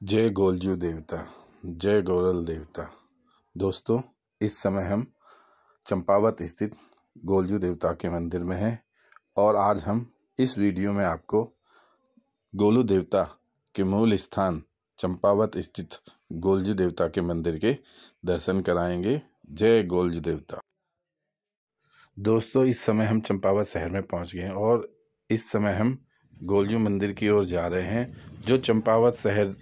जय गोलजू देवता, जय गोरल देवता। दोस्तों, इस समय हम चंपावत स्थित गोलजू देवता के मंदिर में हैं और आज हम इस वीडियो में आपको गोलू देवता के मूल स्थान चंपावत स्थित गोलजू देवता के मंदिर के दर्शन कराएंगे। जय गोलजू देवता। दोस्तों, इस समय हम चंपावत शहर में पहुंच गए हैं और इस समय हम गोलजू मंदिर की ओर जा रहे हैं, जो चंपावत शहर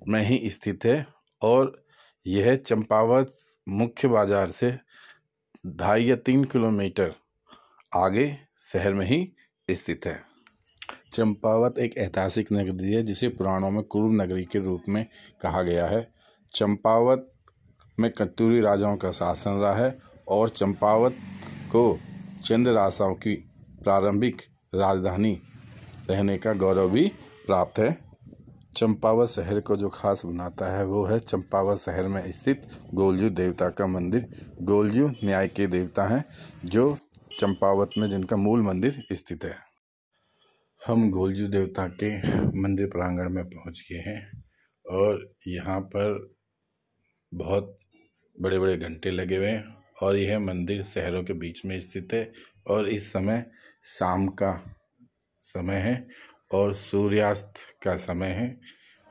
में ही स्थित है और यह चंपावत मुख्य बाजार से 2.5 या 3 किलोमीटर आगे शहर में ही स्थित है। चंपावत एक ऐतिहासिक नगरी है जिसे पुराणों में कुरुम नगरी के रूप में कहा गया है। चंपावत में कत्यूरी राजाओं का शासन रहा है और चंपावत को चंद राजाओं की प्रारंभिक राजधानी रहने का गौरव भी प्राप्त है। चंपावत शहर को जो खास बनाता है वो है चंपावत शहर में स्थित गोलजू देवता का मंदिर। गोलजू न्याय के देवता हैं जो चंपावत में जिनका मूल मंदिर स्थित है। हम गोलजू देवता के मंदिर प्रांगण में पहुंच गए हैं और यहाँ पर बहुत बड़े बड़े घंटे लगे हुए हैं और यह मंदिर शहरों के बीच में स्थित है और इस समय शाम का समय है और सूर्यास्त का समय है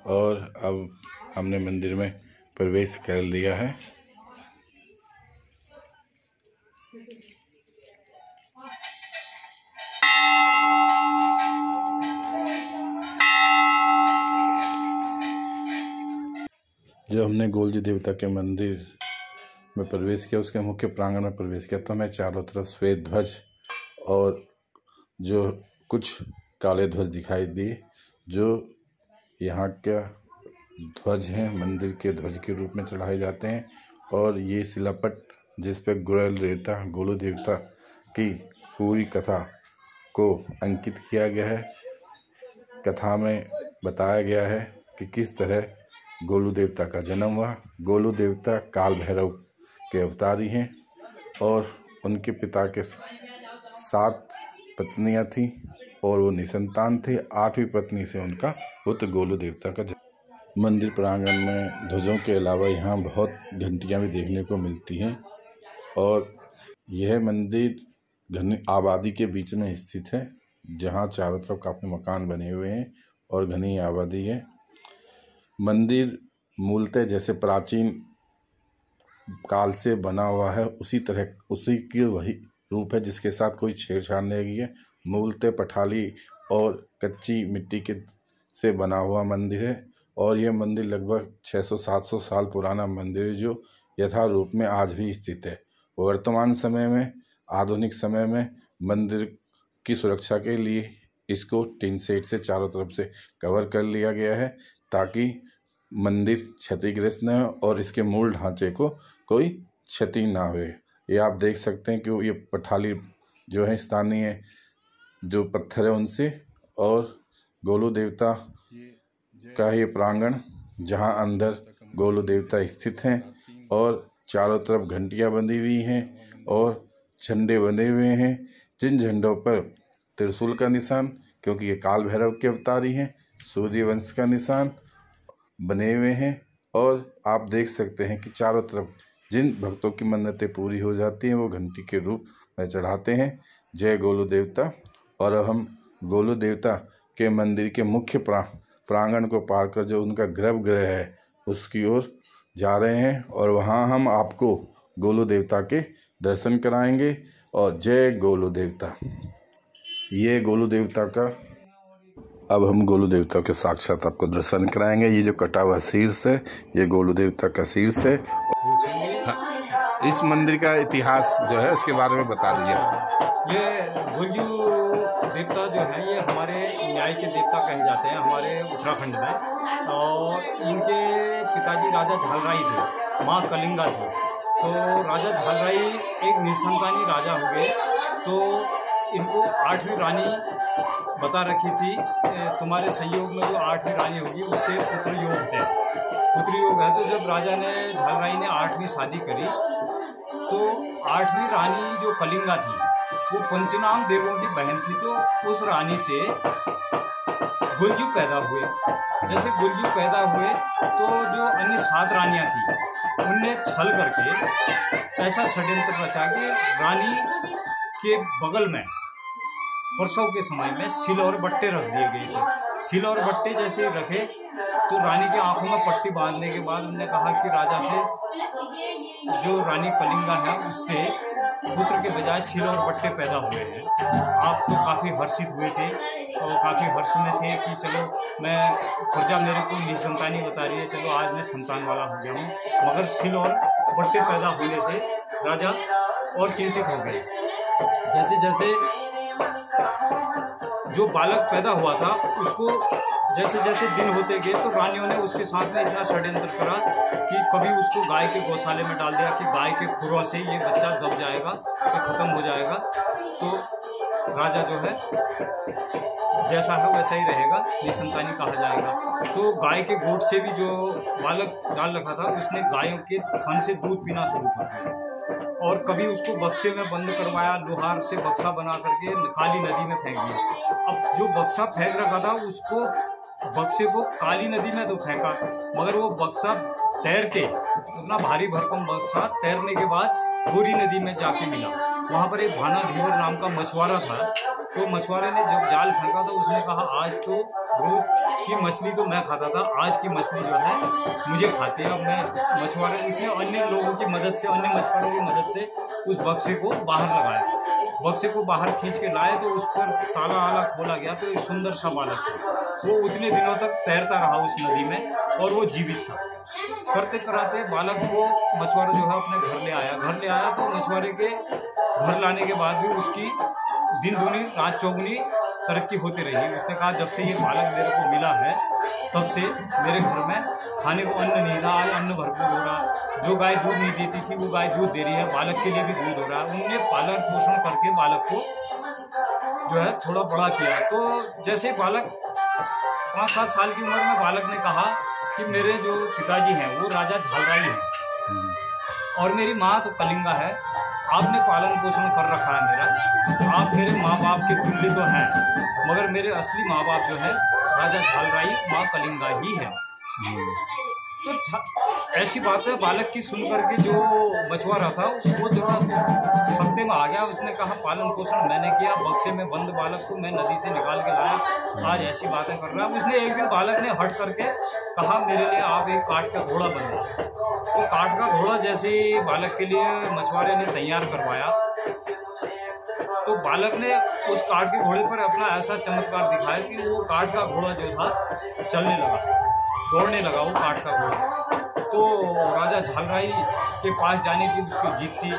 और अब हमने मंदिर में प्रवेश कर लिया है। जब हमने गोलजू देवता के मंदिर में प्रवेश किया, उसके मुख्य प्रांगण में प्रवेश किया, तो हमें चारों तरफ श्वेत ध्वज और जो कुछ काले ध्वज दिखाई दिए, जो यहाँ का ध्वज हैं मंदिर के ध्वज के रूप में चढ़ाए जाते हैं। और ये शिलापट जिस पे गोलू देवता की पूरी कथा को अंकित किया गया है। कथा में बताया गया है कि किस तरह गोलू देवता का जन्म हुआ। गोलू देवता काल भैरव के अवतारी हैं और उनके पिता के 7 पत्नियां थीं और वो निसंतान थे। 8वीं पत्नी से उनका पुत्र गोलू देवता का जन्म। मंदिर प्रांगण में ध्वजों के अलावा यहाँ बहुत घंटियाँ भी देखने को मिलती हैं और यह मंदिर घनी आबादी के बीच में स्थित है, जहाँ चारों तरफ काफ़ी मकान बने हुए हैं और घनी आबादी है। मंदिर मूलतः जैसे प्राचीन काल से बना हुआ है उसी की वही रूप है, जिसके साथ कोई छेड़छाड़ नहीं की है। मूलतः पठाली और कच्ची मिट्टी के से बना हुआ मंदिर है और यह मंदिर लगभग 600-700 साल पुराना मंदिर है, जो यथा रूप में आज भी स्थित है। वर्तमान समय में आधुनिक समय में मंदिर की सुरक्षा के लिए इसको टिन शेड से चारों तरफ से कवर कर लिया गया है ताकि मंदिर क्षतिग्रस्त न हो और इसके मूल ढांचे को कोई क्षति ना हुए। ये आप देख सकते हैं कि ये पठाली जो है स्थानीय जो पत्थर है उनसे, और गोलू देवता का ये प्रांगण जहां अंदर गोलू देवता स्थित हैं और चारों तरफ घंटियां बंधी हुई हैं और झंडे बंधे हुए हैं, जिन झंडों पर त्रिशूल का निशान, क्योंकि ये काल भैरव के अवतारी हैं, सूर्यवंश का निशान बने हुए हैं। और आप देख सकते हैं कि चारों तरफ जिन भक्तों की मन्नतें पूरी हो जाती हैं वो घंटी के रूप में चढ़ाते हैं। जय गोलू देवता। और अब हम गोलू देवता के मंदिर के मुख्य प्रांगण को पार कर जो उनका गर्भगृह है उसकी ओर जा रहे हैं और वहां हम आपको गोलू देवता के दर्शन कराएंगे। और जय गोलू देवता। ये गोलू देवता का अब हम गोलू देवता के साक्षात आपको दर्शन कराएंगे। ये जो कटा हुआ शीर्ष है ये गोलू देवता का शीर्ष है। इस मंदिर का इतिहास जो है उसके बारे में बता दीजिए। ये गोलजू देवता जो है ये हमारे न्याय के देवता कहे जाते हैं हमारे उत्तराखंड में। और इनके पिताजी राजा झालराई थे, माँ कलिंगा थी। तो राजा झालराई एक निसंतानी राजा हो गए, तो इनको 8वीं रानी बता रखी थी, तुम्हारे संयोग में जो 8वीं रानी होगी उससे पुत्र योग है। तो जब राजा ने झालराई ने 8वीं शादी करी तो 8वीं रानी जो कलिंगा थी वो पंचनाम देवों की बहन थी। तो उस रानी से गुलजू पैदा हुए। जैसे गुलजू पैदा हुए तो जो अन्य 7 रानियां थी उनने छल करके ऐसा षड्यंत्र रचा कि रानी के बगल में प्रसव के समय में सिल और बट्टे रख दिए गए थे। सिल और बट्टे जैसे रखे तो रानी की आंखों में पट्टी बांधने के बाद उन्होंने कहा कि राजा से, जो रानी कलिंगा है उससे पुत्र के बजाय सिल और बट्टे पैदा हुए हैं। आप तो काफ़ी हर्षित हुए थे और काफ़ी हर्ष में थे कि चलो मैं प्रजा मेरे को निसंतानी बता रही है, चलो आज मैं संतान वाला हो गया हूँ। मगर सिल और बट्टे पैदा होने से राजा और चिंतित हो गए। जैसे जैसे जो बालक पैदा हुआ था उसको जैसे जैसे दिन होते गए तो रानियों ने उसके साथ में इतना षड्यंत्र करा कि कभी उसको गाय के गौशाले में डाल दिया कि गाय के खुरों से ये बच्चा दब जाएगा, ये खत्म हो जाएगा, तो राजा जो है जैसा है वैसा ही रहेगा, निसंतानी कहा जाएगा। तो गाय के गोट से भी जो बालक डाल रखा था उसने गायों के थन से दूध पीना शुरू कर दिया और कभी उसको बक्से में बंद करवाया, लोहार से बक्सा बना करके काली नदी में फेंक दिया। अब जो बक्सा फेंक रखा था उसको बक्से को काली नदी में तो फेंका, मगर वो बक्सा तैर के उतना भारी भरकम बक्सा तैरने के बाद गोरी नदी में जाके मिला। वहाँ पर एक भाना धीवर नाम का मछुआरा था। तो मछुआरे ने जब जाल फेंका तो उसने कहा आज तो रोज की मछली तो मैं खाता था, आज की मछली जो है मुझे खाती है। अब मैं मछुआरे, इसने अन्य लोगों की मदद से, अन्य मछुआरों की मदद से उस बक्से को बाहर लगाया। बक्से को बाहर खींच के लाए तो उस पर ताला आला खोला गया तो एक सुंदर सा बालक था। वो उतने दिनों तक तैरता रहा उस नदी में और वो जीवित था। करते कराते बालक को मछुआरा जो है अपने घर ले आया तो मछुआरे के घर लाने के बाद भी उसकी दिन दूनी रात चौगुनी तरक्की होती रही। उसने कहा जब से ये बालक मेरे को मिला है तब से मेरे घर में खाने को अन्न नहीं रहा, आज अन्न भरपूर हो रहा। जो गाय दूध नहीं देती थी वो गाय दूध दे रही है, बालक के लिए भी दूध हो रहा है। उनने पालन पोषण करके बालक को जो है थोड़ा बड़ा किया। तो जैसे बालक 5-7 साल की उम्र में बालक ने कहा कि मेरे जो पिताजी हैं वो राजा झालराई हैं और मेरी माँ तो कलिंगा है, आपने पालन पोषण कर रखा है मेरा, आप मेरे माँ बाप के तुल्य तो हैं, मगर मेरे असली माँ बाप जो है राजा झालराई माँ कलिंगा ही है। तो ऐसी बातें बालक की सुन करके जो मछुआरा था वो थोड़ा सत्ते में आ गया। उसने कहा पालन पोषण मैंने किया, बक्से में बंद बालक को मैं नदी से निकाल के लाया, आज ऐसी बातें कर रहा है। उसने एक दिन बालक ने हट करके कहा मेरे लिए आप एक काठ का घोड़ा बनवा। तो काठ का घोड़ा जैसे ही बालक के लिए मछुआरे ने तैयार करवाया तो बालक ने उस काठ के घोड़े पर अपना ऐसा चमत्कार दिखाया कि वो काठ का घोड़ा जो था चलने लगा, दौड़ने लगा वो काठ का घोड़ा। तो राजा झालराई के पास जाने की उसकी जिद थी।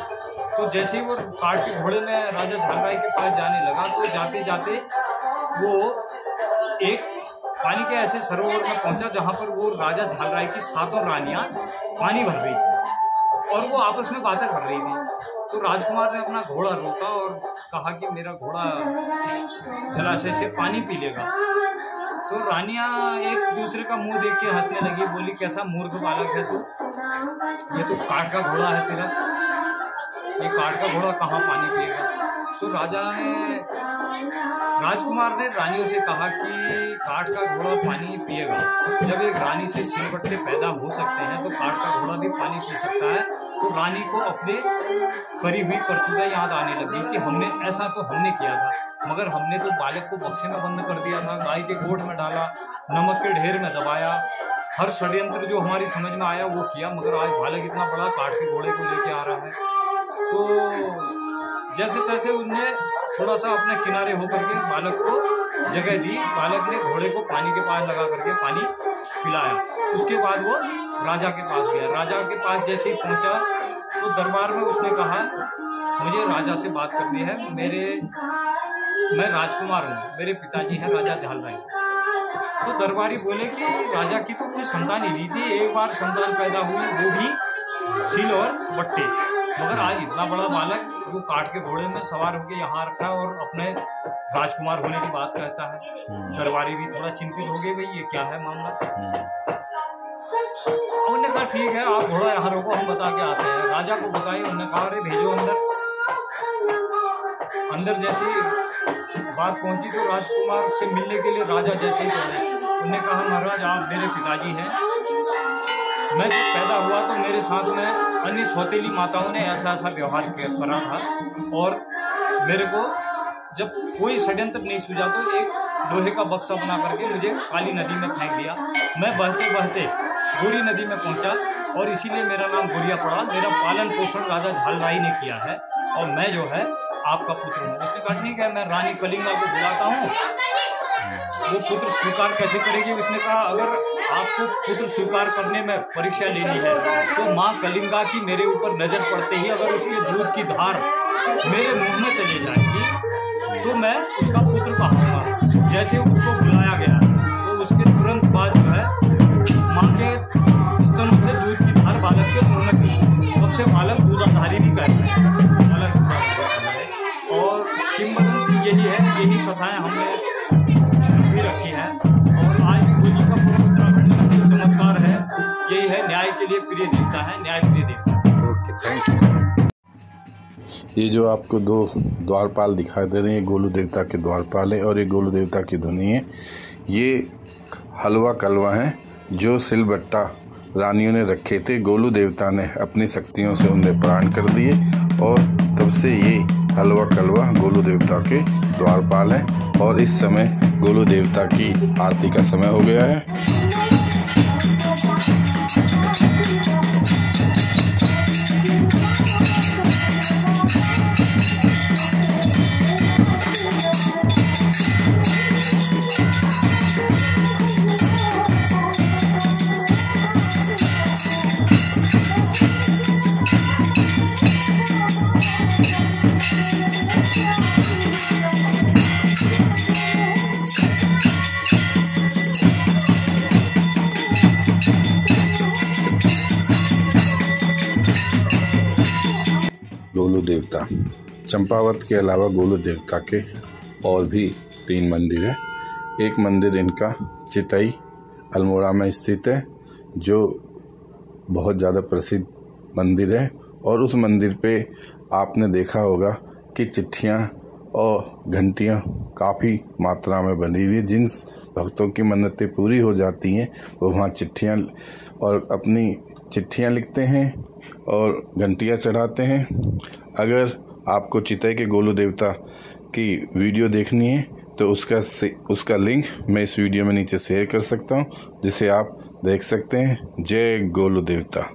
तो जैसे ही वो काठ के घोड़े में राजा झालराई के पास जाने लगा तो जाते जाते वो एक पानी के ऐसे सरोवर में पहुंचा जहां पर वो राजा झालराई की 7 रानियां पानी भर रही थी और वो आपस में बातें कर रही थी। तो राजकुमार ने अपना घोड़ा रोका और कहा कि मेरा घोड़ा जलाशय से पानी पी लेगा। तो रानियां एक दूसरे का मुंह देख के हंसने लगी, बोली कैसा मूर्ख बालक है तू, ये तो काठ का घोड़ा है तेरा, ये काठ का घोड़ा कहाँ पानी पिएगा। तो राजकुमार ने रानियों से कहा कि काठ का घोड़ा पानी पिएगा। जब एक रानी से सिलबट्टे पैदा हो सकते हैं तो काठ का घोड़ा भी पानी पी सकता है। तो रानी को अपने करी हुई करतूतें याद आने लगी कि हमने ऐसा तो हमने किया था, मगर हमने तो बालक को बक्से में बंद कर दिया था, गाय के गोठ में डाला, नमक के ढेर में दबाया, हर षड्यंत्र जो हमारी समझ में आया वो किया, मगर आज बालक इतना बड़ा काठ के घोड़े को लेके आ रहा है। तो जैसे तैसे उनने थोड़ा सा अपने किनारे होकर के बालक को जगह दी। बालक ने घोड़े को पानी के पास लगा करके पानी पिलाया। उसके बाद वो राजा के पास गया। राजा के पास जैसे ही पहुंचा तो दरबार में उसने कहा मुझे राजा से बात करनी है, मैं राजकुमार हूँ, मेरे पिताजी हैं राजा झालराई। तो दरबारी बोले कि राजा की तो कोई संतान ही नहीं थी, एक बार संतान पैदा हुई वो भी सील और बट्टे, मगर आज इतना बड़ा बालक वो काठ के घोड़े में सवार होकर यहाँ रखा है और अपने राजकुमार होने की बात कहता है। दरबारी भी थोड़ा चिंतित हो गए, भाई ये क्या है मामला। उन्होंने कहा ठीक है आप घोड़ा यहाँ रोको, हम बता के आते हैं। राजा को बताए, उन्होंने कहा अरे भेजो अंदर। अंदर जैसे बात पहुंची तो राजकुमार से मिलने के लिए राजा जैसे ही बोले, उन्होंने कहा महाराज आप मेरे पिताजी हैं। मैं जब पैदा हुआ तो मेरे साथ में अन्य सौतेली माताओं ने ऐसा ऐसा व्यवहार करा था, और मेरे को जब कोई षड्यंत्र नहीं सूझा तो एक लोहे का बक्सा बना करके मुझे काली नदी में फेंक दिया। मैं बहते बहते गोरी नदी में पहुंचा और इसीलिए मेरा नाम गोरिया पड़ा। मेरा पालन पोषण राजा झालराई ने किया है और मैं जो है आपका पुत्र हूँ। उसने कहा ठीक है, मैं रानी कलिंगा को बुलाता हूँ, वो पुत्र स्वीकार कैसे करेगी। उसने कहा अगर आपको पुत्र स्वीकार करने में परीक्षा लेनी है तो माँ कलिंगा की मेरे ऊपर नजर पड़ते ही अगर उसके दूध की धार मेरे मुंह में चली जाएगी तो मैं उसका पुत्र कहूँगा। जैसे उसको बुलाया गया तो उसके तुरंत बाद जो है माँ के स्तनों से दूध की धार बालक के मुंह में गई। तब से बालक दूधाधारी भी कहते हैं, बालक दूधाधारी है। और किंवदंती यही है, यही कथाएं हमने भी रखी हैं और आज भी गोली का पूरा उत्तराखंड में चमत्कार है। यही है, न्याय के लिए प्रिय देवता है, न्याय प्रिय देवता है। Okay, thank you. ये जो आपको दो द्वारपाल दिखाई दे रहे हैं, गोलू देवता के द्वारपाल है और ये गोलू देवता की धुनी है। ये हलवा कलवा है जो सिलबट्टा रानियों ने रखे थे। गोलू देवता ने अपनी शक्तियों से उन्हें प्राण कर दिए और तब से ये हलवा कलवा गोलू देवता के द्वारपाल है। और इस समय गोलू देवता की आरती का समय हो गया है। गोलू देवता चंपावत के अलावा गोलू देवता के और भी 3 मंदिर है। एक मंदिर इनका चितई अल्मोड़ा में स्थित है जो बहुत ज़्यादा प्रसिद्ध मंदिर है और उस मंदिर पे आपने देखा होगा कि चिट्ठियाँ और घंटियाँ काफ़ी मात्रा में बंधी हुई है। जिन भक्तों की मन्नतें पूरी हो जाती हैं वो वहाँ चिट्ठियाँ और अपनी चिट्ठियाँ लिखते हैं और घंटियाँ चढ़ाते हैं। अगर आपको चितई के गोलू देवता की वीडियो देखनी है तो उसका लिंक मैं इस वीडियो में नीचे शेयर कर सकता हूँ, जिसे आप देख सकते हैं। जय गोलू देवता,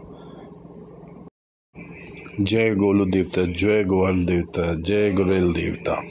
जय गोलू देवता, जय ग्वाल देवता, जय गुरेल देवता।